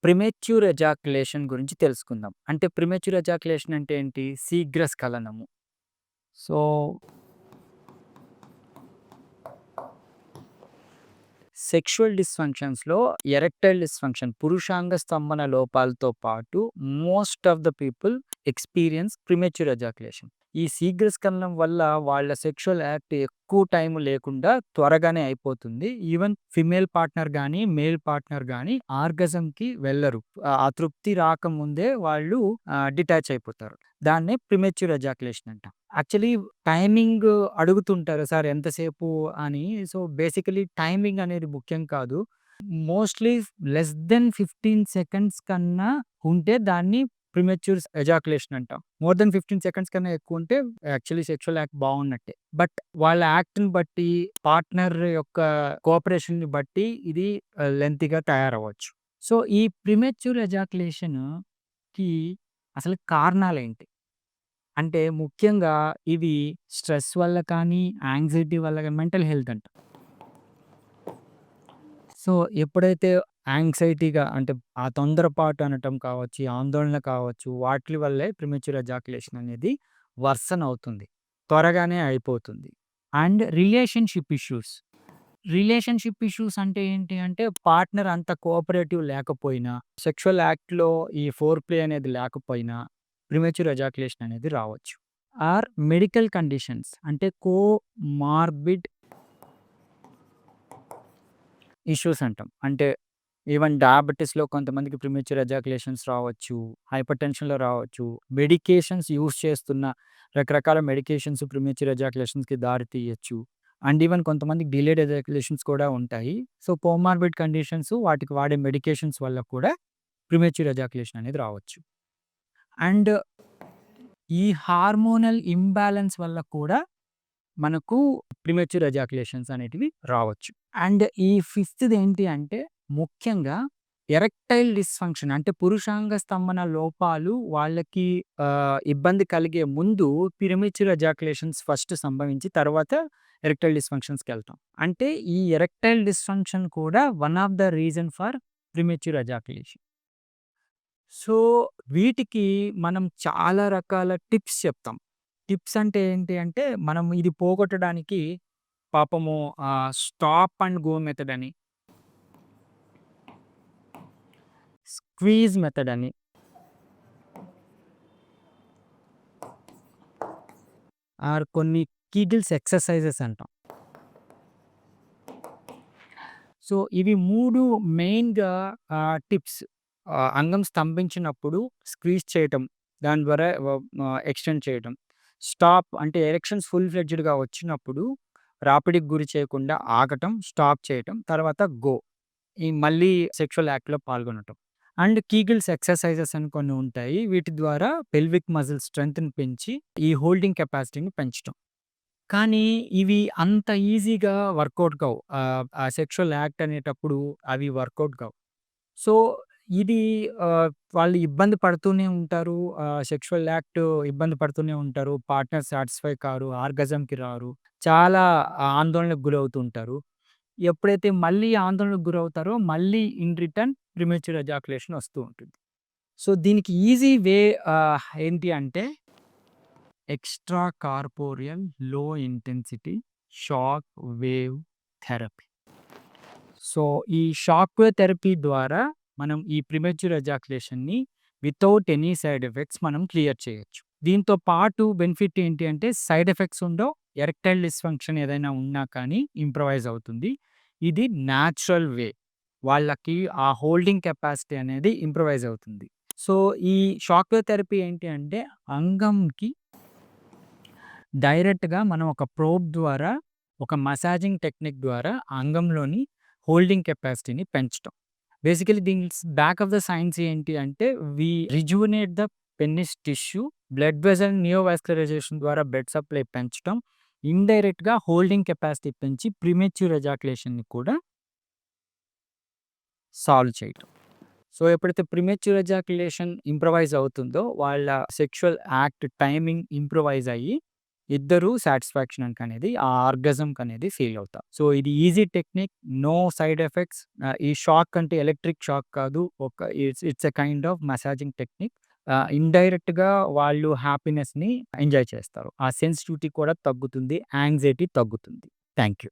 Premature ejaculation గురించి తెలుసుకుందాం. అంటే ప్రిమెచ్యూర్ ఎజాక్యులేషన్ అంటే ఏంటి? శీఘ్ర స్ఖలనము. సో, సెక్షువల్ డిస్‌ఫంక్షన్స్‌లో ఎరెక్టైల్ డిస్‌ఫంక్షన్ పురుషాంగ స్తంభన లోపాలతో పాటు most of the people experience premature ejaculation. ఈ శీఘ్ర స్ఖలనం వల్ల వాళ్ళ సెక్షువల్ యాక్ట్ ఎక్కువ టైం లేకుండా త్వరగానే అయిపోతుంది. ఈవెన్ ఫీమేల్ పార్ట్నర్ గాని, మేల్ పార్ట్నర్ గాని ఆర్గాజమ్‌కి వెళ్లరు. ఆ తృప్తి రాకముందే వాళ్ళు డిటాచ్ అయిపోతారు. దాన్నే ప్రిమెచ్యూర్ ఎజాక్యులేషన్ అంటాం. యాక్చువల్లీ టైమింగ్ అడుగుతుంటారు సార్ ఎంతసేపు అని. సో, బేసికల్లీ టైమింగ్ అనేది ముఖ్యం కాదు. మోస్ట్‌లీ లెస్ దెన్ 15 సెకండ్స్ కన్నా ఉంటే దాన్ని ప్రిమెచ్యూర్ ఎజాక్యులేషన్ అంటాం. మోర్ దెన్ 15 సెకండ్స్ కన్నా ఎక్కువుంటే యాక్చువల్లీ సెక్షువల్ యాక్ట్ బావున్నట్టే. బట్ వాళ్ళ యాక్ట్‌ని బట్టి, పార్ట్నర్ యొక్క కోఆపరేషన్‌ని బట్టి ఇది లెంతీగా తయారవ్వచ్చు. సో, ఈ ప్రిమెచ్యూర్ ఎజాక్యులేషన్‌కి అసలు కారణాలేంటి? అంటే ముఖ్యంగా ఇవి స్ట్రెస్ వల్ల కానీ, యాంగ్జైటీ వల్ల గాని మెంటల్ హెల్త్ అంట. సో, ఎప్పుడైతే యాంగ్జైటీగా అంటే ఆ తొందరపాటు అనటం కావచ్చు, ఈ ఆందోళన కావచ్చు, వాటిలి వల్లే ప్రిమెచ్యూర్ ఎజాక్యులేషన్ అనేది వర్సన్ అవుతుంది. త్వరగానే అయిపోతుంది. And relationship issues. Relationship issues అంటే ఏంటి అంటే పార్ట్నర్ అంత కోఆపరేటివ్ లేకపోయినా, సెక్షువల్ యాక్ట్‌లో ఈ ఫోర్ ప్లే అనేది లేకపోయినా ప్రిమెచ్యూర్ ఎజాక్యులేషన్ అనేది రావచ్చు. ఆర్ మెడికల్ కండిషన్స్ అంటే కోమార్బిడ్ ఇష్యూస్ అంటాం. అంటే ఈవెన్ డయాబెటిస్‌లో కొంతమందికి ప్రిమెచ్యూర్ ఎజాక్యులేషన్స్ రావచ్చు. హైపర్‌టెన్షన్‌లో రావచ్చు. మెడికేషన్స్ యూజ్ చేస్తున్న రకరకాల మెడికేషన్స్ ప్రిమెచ్యూర్ ఎజాక్యులేషన్స్‌కి దారి తీయొచ్చు. అండ్ ఈవెన్ కొంతమందికి డిలేడ్ ఎజాక్యులేషన్స్ కూడా ఉంటాయి. సో, కోమార్బిడ్ కండిషన్స్ వాటికి వాడే మెడికేషన్స్ వల్ల కూడా ప్రిమెచ్యూర్ ఎజాక్యులేషన్ అనేది రావచ్చు. అండ్ ఈ హార్మోనల్ ఇంబాలెన్స్ వల్ల కూడా మనకు ప్రిమెచ్యూర్ ఎజాక్యులేషన్స్ అనేటివి రావచ్చు. అండ్ ఈ ఫిఫ్త్‌ది ఏంటి అంటే ముఖ్యంగా ఎరెక్టైల్ డిస్‌ఫంక్షన్ అంటే పురుషాంగ స్తంభన లోపాలు వాళ్ళకి ఇబ్బంది కలిగే ముందు ప్రిమెచ్యూర్ ఎజాక్యులేషన్స్ ఫస్ట్ సంభవించి తర్వాత ఎరెక్టైల్ డిస్‌ఫంక్షన్స్‌కెళ్తాం. అంటే ఈ ఎరెక్టైల్ డిస్‌ఫంక్షన్ కూడా one of the reason for premature ejaculation. So, వీటికి మనం చాలా రకాల టిప్స్ చెప్తాం. టిప్స్ అంటే ఏంటి అంటే, మనం ఇది పోగొట్టడానికి పాపము స్టాప్ అండ్ గో మెథడ్ అని, స్క్వీజ్ మెథడ్ అని, ఆర్ కొన్ని కీగిల్స్ ఎక్సర్‌సైజెస్ అంటాం. సో, ఇవి 3 మెయిన్‌గా టిప్స్. అంగం స్తంభించినప్పుడు స్క్వీజ్ చేయటం, దాని ద్వారా ఎక్స్‌టెండ్ చేయటం. స్టాప్ అంటే ఎరెక్షన్స్ ఫుల్ ఫ్లెడ్జ్డ్‌గా వచ్చినప్పుడు రాపిడికి గురి చేయకుండా ఆగటం, స్టాప్ చేయటం, తర్వాత గో. ఈ మళ్ళీ సెక్షువల్ యాక్ట్‌లో పాల్గొనటం. అండ్ కీగిల్స్ ఎక్సర్‌సైజెస్ అని కొన్ని ఉంటాయి. వీటి ద్వారా పెల్విక్ మజిల్ స్ట్రెంగ్త్‌ని పెంచి ఈ హోల్డింగ్ కెపాసిటీని పెంచటం. కానీ ఇవి అంత ఈజీగా వర్కౌట్ కావు. ఆ సెక్షువల్ యాక్ట్ అనేటప్పుడు అవి వర్కౌట్ కావు. సో, ఇది వాళ్ళు ఇబ్బంది పడుతూనే ఉంటారు. సెక్షువల్ యాక్ట్ ఇబ్బంది పడుతూనే ఉంటారు. Partner satisfy car. ఆర్గాజమ్‌కి రారు. చాలా ఆందోళనకు గురవుతూ ఉంటారు. ఎప్పుడైతే మళ్ళీ ఆందోళనకు గురవుతారో మళ్ళీ ఇన్ రిటర్న్ ప్రిమెచ్యూర్ ఎజాక్యులేషన్ వస్తూ ఉంటుంది. సో, దీనికి ఈజీ వే ఏంటి అంటే extracorporeal low intensity shock wave therapy. So, ఈ షాక్ వేవ్ థెరపీ ద్వారా మనం ఈ ప్రిమెచ్యూర్ ఎజాక్యులేషన్‌ని వితౌట్ ఎనీ సైడ్ ఎఫెక్ట్స్ మనం క్లియర్ చేయొచ్చు. దీంతో పాటు బెనిఫిట్ ఏంటి అంటే సైడ్ ఎఫెక్ట్స్ ఉండవు. ఎరెక్టైల్ డిస్‌ఫంక్షన్ ఏదైనా ఉన్నా కానీ ఇంప్రొవైజ్ అవుతుంది. ఇది న్యాచురల్ వే. వాళ్ళకి ఆ హోల్డింగ్ కెపాసిటీ అనేది ఇంప్రొవైజ్ అవుతుంది. సో, ఈ షాక్ వేవ్ థెరపీ ఏంటి అంటే అంగంకి డైరెక్ట్‌గా మనం ఒక ప్రోబ్ ద్వారా, ఒక మసాజింగ్ టెక్నిక్ ద్వారా అంగంలోని హోల్డింగ్ కెపాసిటీని పెంచటం. బేసికల్లీ దీని బ్యాక్ ఆఫ్ ద సైన్స్ ఏంటి అంటే rejuvenate the penis tissue, blood vessel neovascularization ద్వారా బ్లడ్ సప్లై పెంచటం, ఇండైరెక్ట్‌గా హోల్డింగ్ కెపాసిటీ పెంచి ప్రిమెచ్యూర్ ఎజాక్యులేషన్‌ని కూడా సాల్వ్ చేయటం. సో, ఎప్పుడైతే ప్రిమెచ్యూర్ ఎజాక్యులేషన్ ఇంప్రొవైజ్ అవుతుందో వాళ్ళ సెక్షువల్ యాక్ట్ టైమింగ్ ఇంప్రొవైజ్ అయ్యి ఇద్దరు సాటిస్ఫాక్షన్‌కనేది ఆ ఆర్గాజమ్‌కనేది ఫీల్ అవుతారు. సో, ఇది easy technique. No side effects. ఈ షాక్ అంటే ఎలక్ట్రిక్ షాక్ కాదు. It's it's a kind of massaging technique. ఇండైరెక్ట్‌గా వాళ్ళు హ్యాపీనెస్‌ని ఎంజాయ్ చేస్తారు. ఆ సెన్సిటివిటీ కూడా తగ్గుతుంది. యాంక్సైటీ తగ్గుతుంది. Thank you.